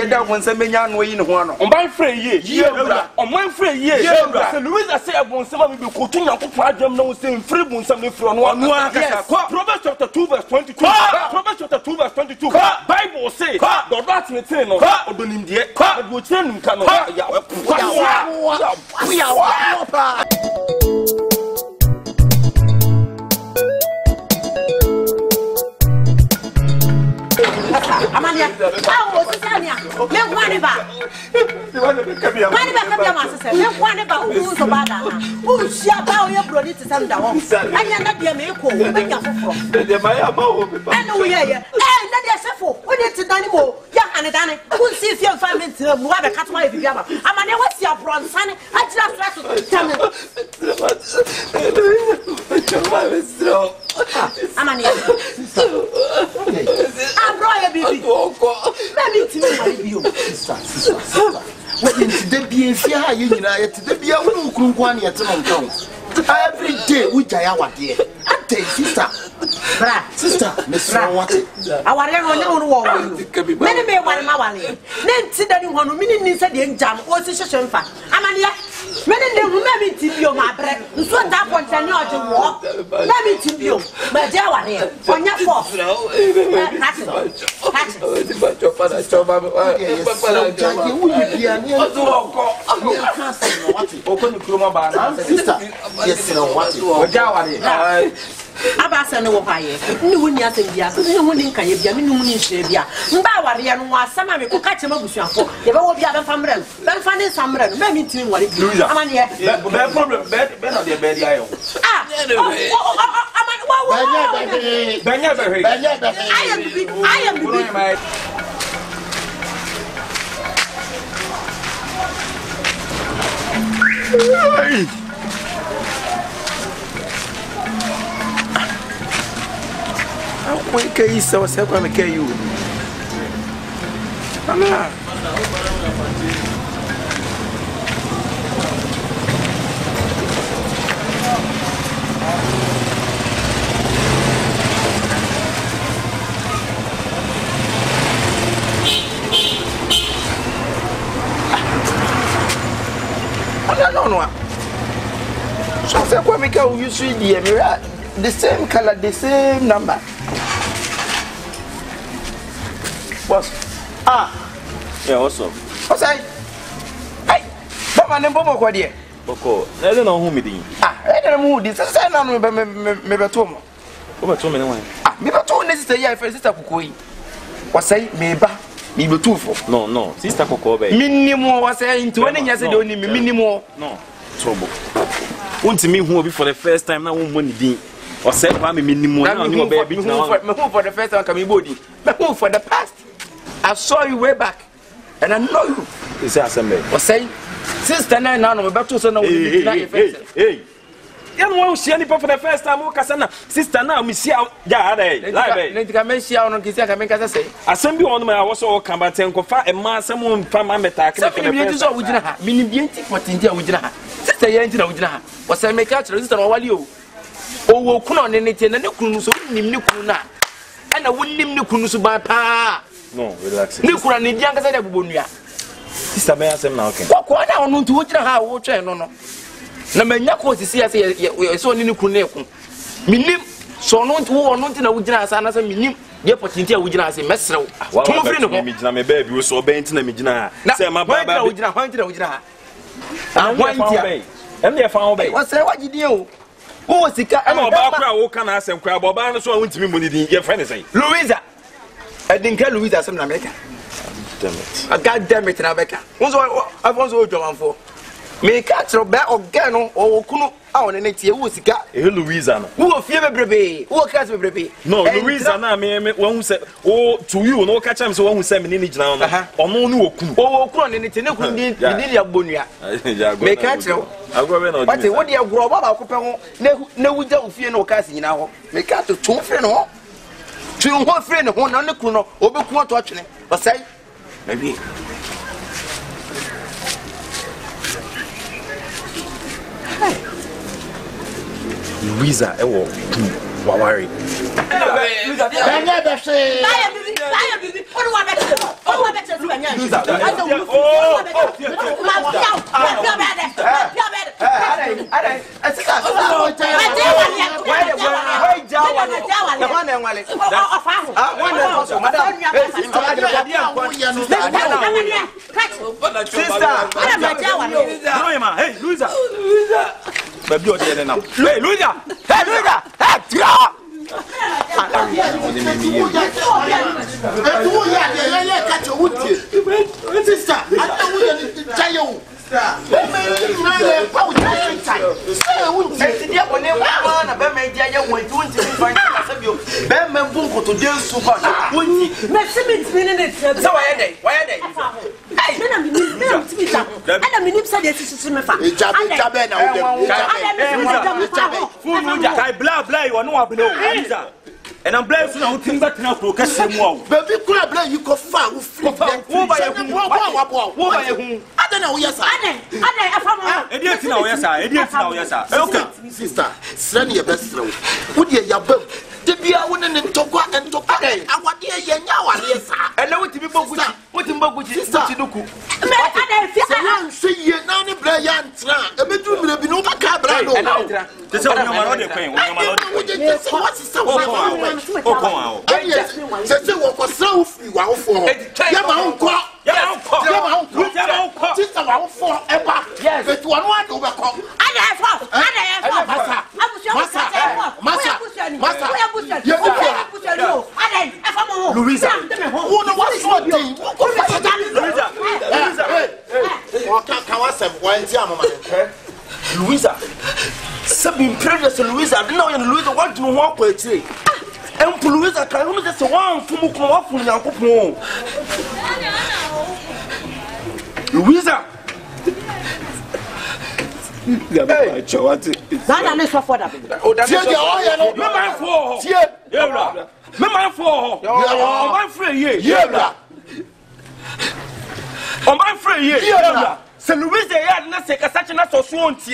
that one some young way in one. On my friend, on my friend, Louisa said, I want some of you continue to project no saying free moon something from one. Proverbs chapter 2 verse 22. Proverbs chapter 2 verse 22. Bible say, the rat in the tail or the India, but we turn cannot. Amania, how was Sanya? Make one about one about who's a bad. Who shall bow your brother to send down? I am not your make home. I know, yeah, and that is a fool. When it's a dynamo, young and a danny, who sees your family to move a cat wife. Amania, what's your bronze son? I just like to tell me. Amania, I'm Royal Baby. Maybe to you, sister. What did the be here? You united to the be a woman one yet every day, which I am dear. I take sister, sister, Miss Rawat. Our own war. Many may want my then sit that in 1 minute inside the jam or session for Amania. Many they remember to be on my bread. So that one can not walk. Let me to you, but there are here on your force. Abasa no waye ni woni asembia so ni woni nkan ye bia me ni woni nhwe bia mba ware no wasama me ko ka chema busuafo ye be wo bia be famra be fa ne samra no me ntimi ware bi amane ye be problem be no de be dia yo amane wa benya be I am When can you say what's happening to you? Mama. No. So say what make you see the same color, the same number. Boss. Yeah, what's up? What's that? Hey, but my name Bobo Quadia. Boko, I don't know who me did. I don't know who this is. I don't know, maybe a tomb. Over 2 minutes. Maybe 2 minutes a year for Sister Kukui. What say, maybe 2 for? No, Sister Coco. Minimum was saying 20 years ago, minimum. No, trouble. Want to me who will be for the first time now, money ding. Or said, I'm a minimum. Baby, for the first time, coming body. But for the past. I saw you way back, and I know you. Is that something? Or say, sister, now I'm about to say, hey. You won't see any for the first time, Cassandra. Sister, now, Miss Yao, yeah, let me see how I make us say. I send you on my was all combat and confer a man, someone from my attack. Meaning, what India with her. Sister, Yantina with her. Was I make out resistant while you? Oh, come on, anything, and you couldn't so Nimukuna. And I wouldn't name Nukunusu by pa. No, relax. Nukura need younger than Bunia. Sister, may I say now? What I want to watch her watch no. Na menyako sisi ase so ni kunu ekun minim so no nti wo no nti na wugina asa na se minim ye potinti a wugina ase mesrew to mo firi ne ho mi gina me ba bi wo so obenti na mi gina se ma ba ba wugina hwanti na wugina ha hwanti em ne fa ho be wo se wagidie o wo sika em oba kura wo kana asem kura oba no so wontimi mo ni din ye fa ne sei Louisa edinka Louisa asem na America damn it god damn it na America wo so afonso ojomanfo me catch no be ogano o kunu awon ne tie wo sika Louisa no wo fie bebrebe wo catch bebrebe no Louisa na me won se o to you no catch am se won se me ni gina no ono no okunu o okunu ne tie ne kun di ya bonua me catch no agwa be na but wo di agro baba ko pe ho na wuja ofie no catch nyina ho me catch to fie no to ho fie no na ne kunu no obeku to atwene o sai maybe Louisa, Wawari. And I'm blessed now to think back now to catch him. Baby, could I blame you? Go far. Who by whom? I don't know. Yes, I didn't know. Yes, I didn't know. Yes, sir. Okay, sister, send your best through. Would you your book? The beer wouldn't talk and talk. I want to hear now. Yes, I know what to be both. What in book with sister? See you now, the Bryant. A bit of no cabra. This is what I'm paying. What's so Louisa, seven previous Louisa, no, and Louisa want to walk with you. And Louisa can only just one from Louisa. So Louisa had not said such an association,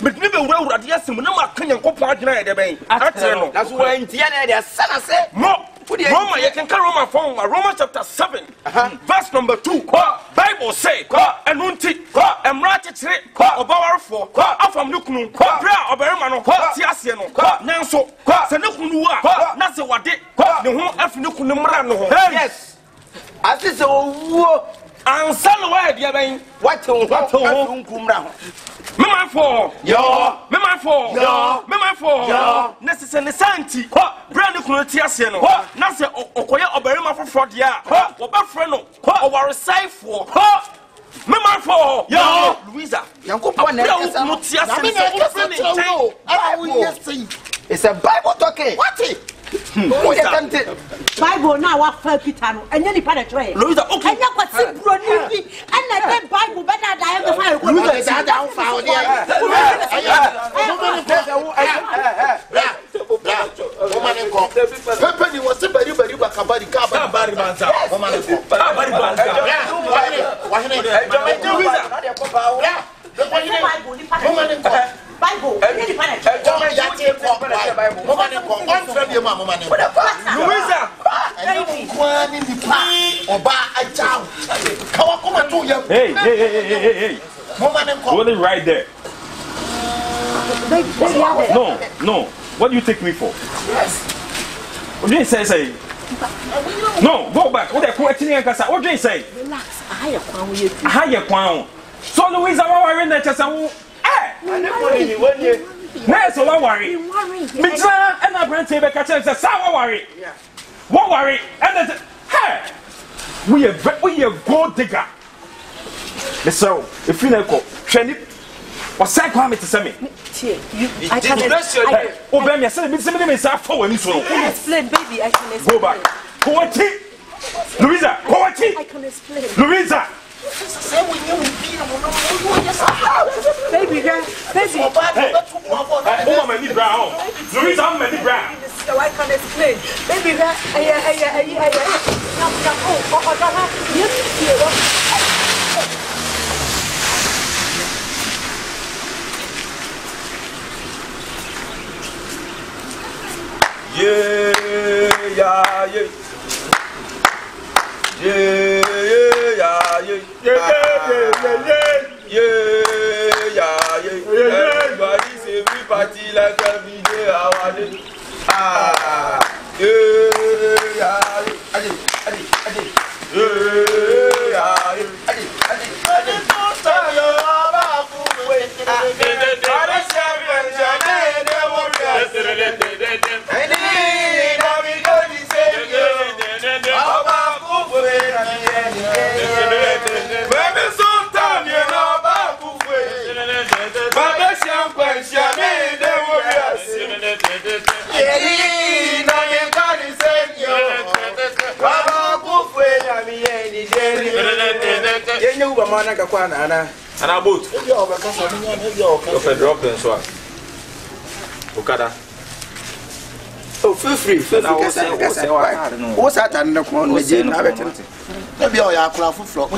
but never well, yes, no more can you compare the bank. That's why in Tiana, son said, no, Roma, you can carry my phone, Roma chapter 7, verse number 2, Bible say, and Munti, and Ratchet, or Bower 4, from Lukunu, Bra or Bermano, Tiasiano, Nanso, Sanukua, Nasa Wadi, the whole Afnukunumrano. Yes, as is a and son where dear bain, what to come down. Memma for yo, Memma for yo, Memma for yo, necessary santi, brand new Tiasiano, Nasa Okoya or Berma for 40 years, or Buffalo, or our side for Memma for yo, Louisa, Yanko it's a Bible talking. What's it? Bible now what for Pitano and then he put a tray. Louisa, okay. And you got simple and that Bible better than the fire. Louisa down found Pepper was a very Kabari Bible, hey, hold it right there. No. What do you take me for? Yes. What do you say? No, go back. What do you say? Relax. Higher crown. So Louisa, what are you in there? Where's the worry? Mitra and I brand table catch a sour worry. What worry? And hey, we are gold digger. So, if you know, train it. What's that coming to send me? I can explain. Oh, baby, I said, it's a for when you explain, baby. I can explain. Go back. Louisa, I can explain. Louisa. Baby girl, baby. Louisa, I'm Manny Brown. So I can explain. Baby girl, Everybody say we party like every day. Ana boat. Drop in so. Okada. Oh, feel free. What's that? And the corner, the gym, have it. Maybe I have a floor.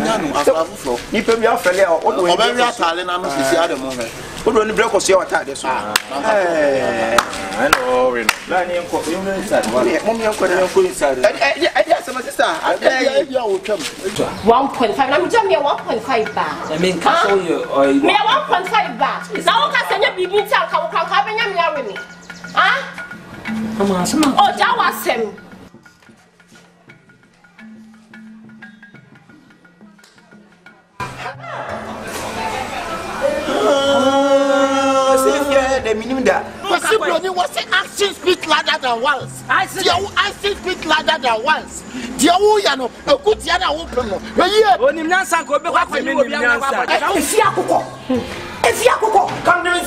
You pay me off a little. What do you have? I'm not the other moment. What do you break us your attack? I know. I guess my sister. I will come. 1.5. I'm telling you 1.5 baht. I mean, cancel you or me 1.5 baht. Now I can send you BB tell how can you marry me? Huh? come on. Oh, that was him. The minimum that was action speak louder than once. I said, action speak louder than once. Dear Uyano, a good Yana open. When Nansa go back when you if Yakuko, come to the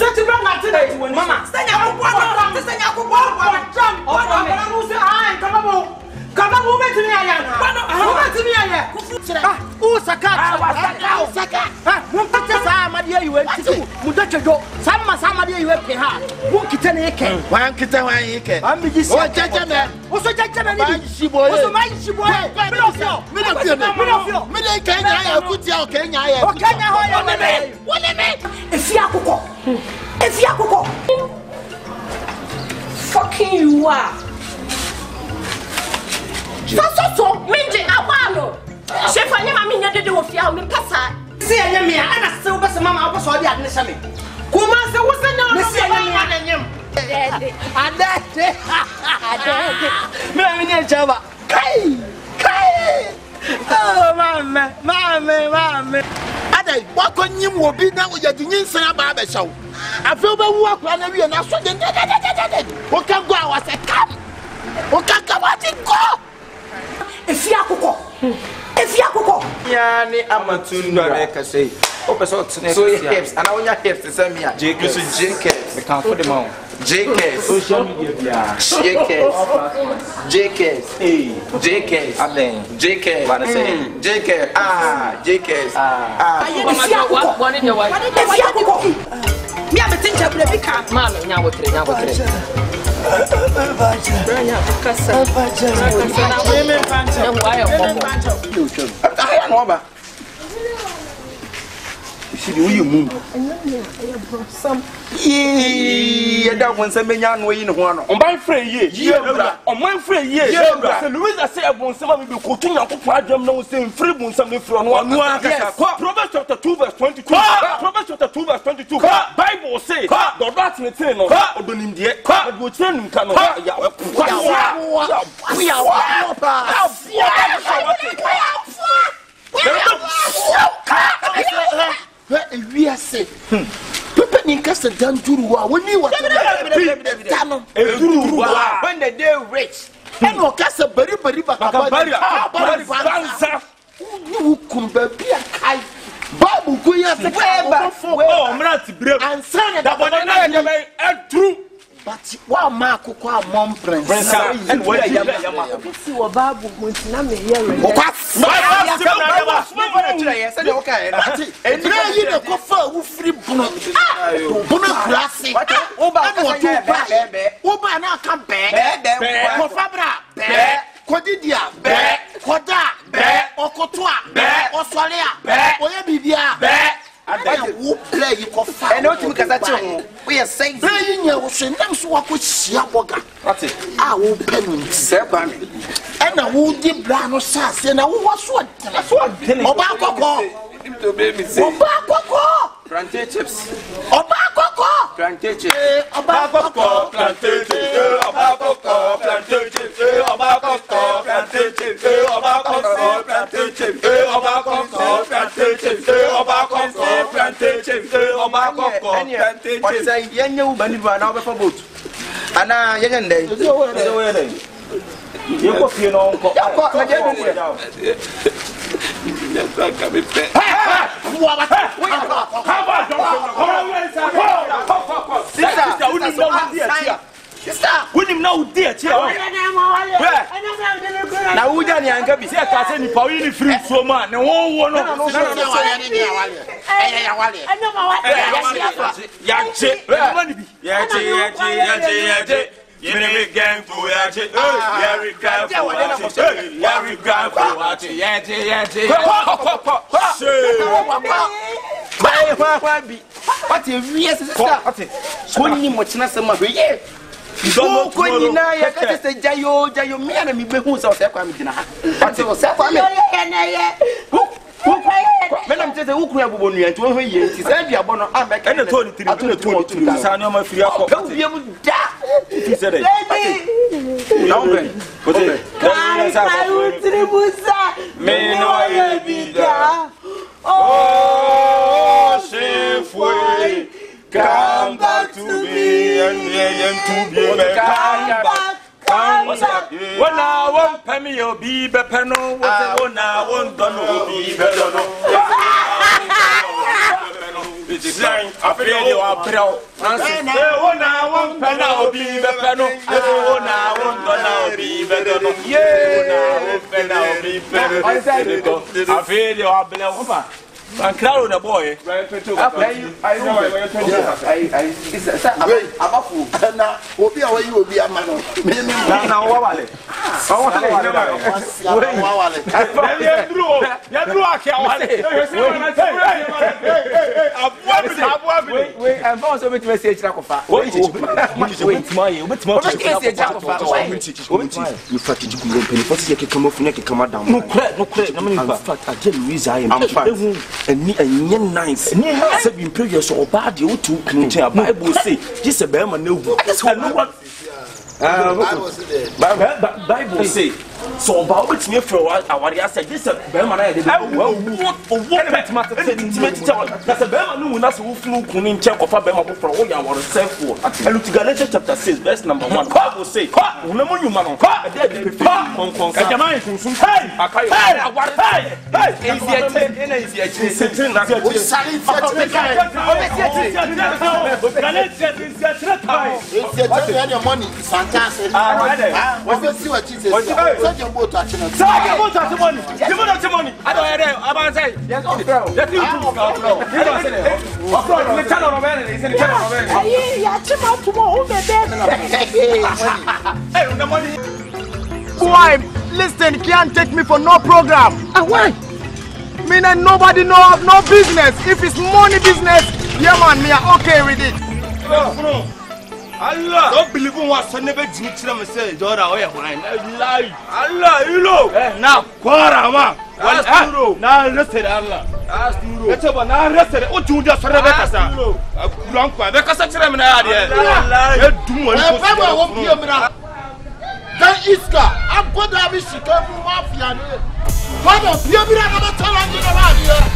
today when Mama, stand up, come on, move to me, Ayana. Move to me, Ayana. Who's a cat? My dear, you went to Mudacho. Some dear, you went to her. Who can you can? One kitten, one can. I'm just a gentleman. What's a gentleman? She boy, she boy. If Yakuko, fucking you are. So, Minji, Awano. Chef, I never mean that they will feel me pass. See, I am here, and I still was a mamma, I was already at the summit. Kuma, there was no and that Java. Oh, mamma. Ade, what can you will be now with your Denise and a barber show? I feel the walk when I am not so dead. What can go? I said, come. What can come out and go? If Yakuko, Yani Amatunda, I say. So hips, and all your hips to send me a JKs. We can't put them on. JKs, social media, JKs, JKs, what I say, JKs, JKs, one in your wife. Me, I'm a teacher, but we can't. Mamma, now what? You move. That one send me young way in one. On my friend, on my friend, Louis, I say, I want someone to continue to project no saying free boon something from one. Proverbs chapter 2, verse 22. Proverbs chapter 2, verse 22. Bible say, the rats in the train or don't in the air, will turn him come we are safe. People in Castle done to when you were when the day rich. And no Castle very you come be a kite. Babu Kuya, and son that true. But what Marco Mom Prince and what you are Babu who's not hearing. Okay, and now you know, go free Bono Classic. Oba now come back. Fabra, Codidia, Coda, Ocotua, Oswalia, Oyabibia. I will play you for fun. I know we are saying playing your ocean. I'm so I could see a boga. I will pen 7. and a woody brown sass and a was what? Obacco. Obacco. Plantain chips. Obacco. Plantain chips. Obacco. Plantain chips. Obacco. Plantain chips. Obacco. Plantain chips. Obacco. Plantain chips. Obacco. Plantain chips. Obacco. Plantain chips. Obacco. Plantain chips. What is that? You know, but you are now before boat. And now you're going to you go feel no uncle. When you know, dear, now we don't have to say, I said, you probably free so much. No one, what a real sister. When you much not some of it. Don't go in now. I can't say Jayo, me and me who's out there. What's your self? When I'm just a who have won you and 12 years, he said, "You are born on back and I told it to you. I know my free up. He said, "No, oh, Chef, come back to me and to be back. When I want Penny or be Bepano, when I want Dono be Belono. I feel you are pro. When I want Penna or be Bepano, when I want Dono be Belono. Yeah, Penna or be Belono. I feel you are below. I'm crowd the boy. I know you will be a man. Now, I'm also with message. And nice. Said in previous or bad you to Bible say, just a bear man. No one. Bible say, so about which me for our said this a bear man. That's a bear man who knows who flew in check of a bear for all your self for. And look to Galatians chapter 6, verse number 1. Bible say, remember you man, money is fantastic. See what Jesus said. Your boat touching us. Money. I don't say. Yes, why? Listen, can't take me for no program. Why? Me and nobody know no business. If it's money business, yeah man, me are okay with it. Allah, don't believe in what son never did to them say, Dora, oh, lie. Allah, you know. Now, Quarama, now rested Allah. That's about now rested. What you just read us out. Long time, because I tell him now. Then Iska, I'm going to have a chicken mafia. What a beauty of a talent in around here.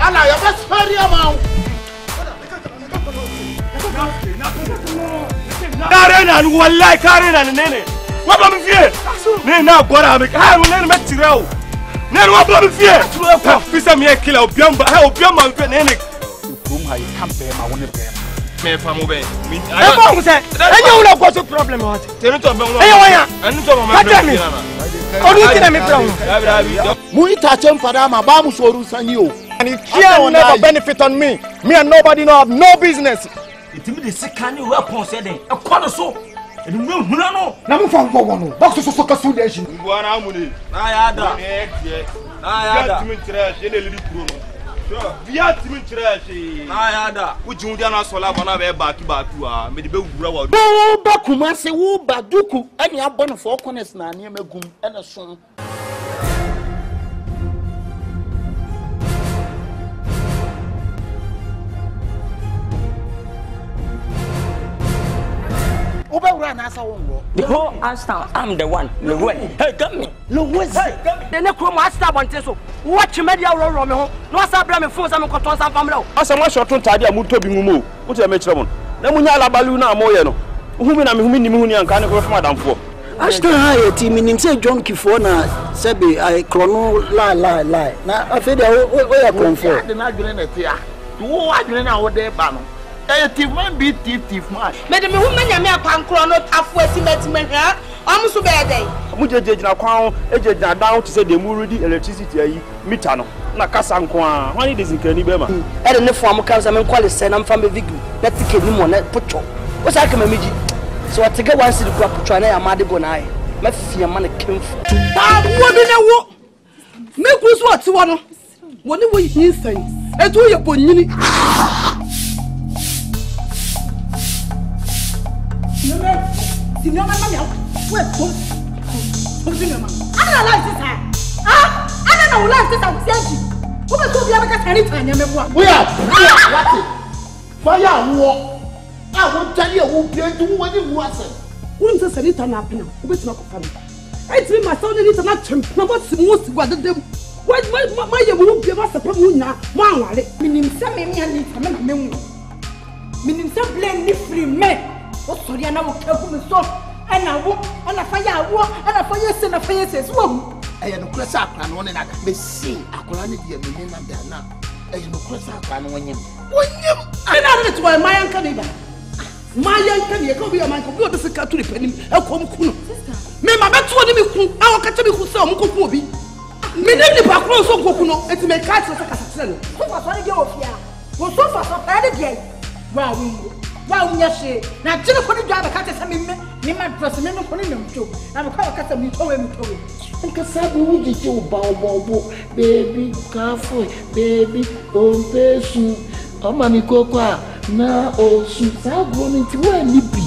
And I have a very amount. Karena wallahi karena nene waba mfie ne na gora me ha ne me tirao ne waba mfie fisa me kila obiamba ha obiamba mfie nene ukrum ha kampe ma woni be me fa mo be e ba mo se enye wona go so problem what tenu to be wona enye wanya anu to ma me onu tina me brown mu ita chem fada ma ba mu soru sanyi o and it can never benefit on me and nobody know have no business. The second weapon said, a quarter so. And no, now from one. Box so consolidation. Buana Muni. I had that. Via timi chirashi. Na ya da. Uji ndi ana sola bana be back a me de be wura wa. Wo ba kuma se wo ba duku ani abon for corners na ne magum ena so. The whole Aston, I'm the one. Hey, come me. No, what's it? The next room, I start one so. Watch media roll on me home. No, I bring me phones. I'm going to some family. As I'm short on tidy, I'm going to be moved. What's your match? Namunya baluna moyeno. Whom I'm Muni and Canada of Madame for. Aston High team in say John Kifona, Sebi, I chrono lie. Now, I feel where I come for. The not doing it here. Who are doing our day, Bano? Thief man be thief man. Madam, who many a mere pan chrono halfway cement, almost so bad day. Muja na crown, agent down to say the Muridi electricity, Mitano, Nakasankwa, why it is in Kenibema. And in the form of Kazaman quality, I'm from the Vigu. Let's take him on that putcho. What's I come a so I take a one city crop to try a Madibonai. My fear money came for. What make us what you want? What do we say? And do your bonini. Signor Mamma, where come? I don't like this time. I don't like this. I'm saying, who was the other time? We are what? Fire war. I won't tell you who played to what it was. Wouldn't the Senator happen? Who is not funny? I tell my son, it's not him. No, what's the most what them? Why, my won't give us a problem now? Wow, meaning some men, meaning some blame free men. What sorry, I know careful so. And I walk and a fire walk and a fire send a fire says, whoa. I am a cross up and one and I may see a quality of the men and they're not. I am a cross up and one. I know that's why my uncle my uncle, you come here, my computer to the penny. I'll come cool. Mamma, that's what you I'll catch me who saw Mukobi. Me never background so cocono, and to make cats of a castle. Who was one of your fear? Was so far so bad again. Wow, yes, now Jenna put a job a cat as me, my dress, and I'm putting them too. I'm a car cat and told him. And Casabu, did you bow, baby, careful, baby, oh, person. Oh, Mammy Coca, now, oh, she's all grown into where you be.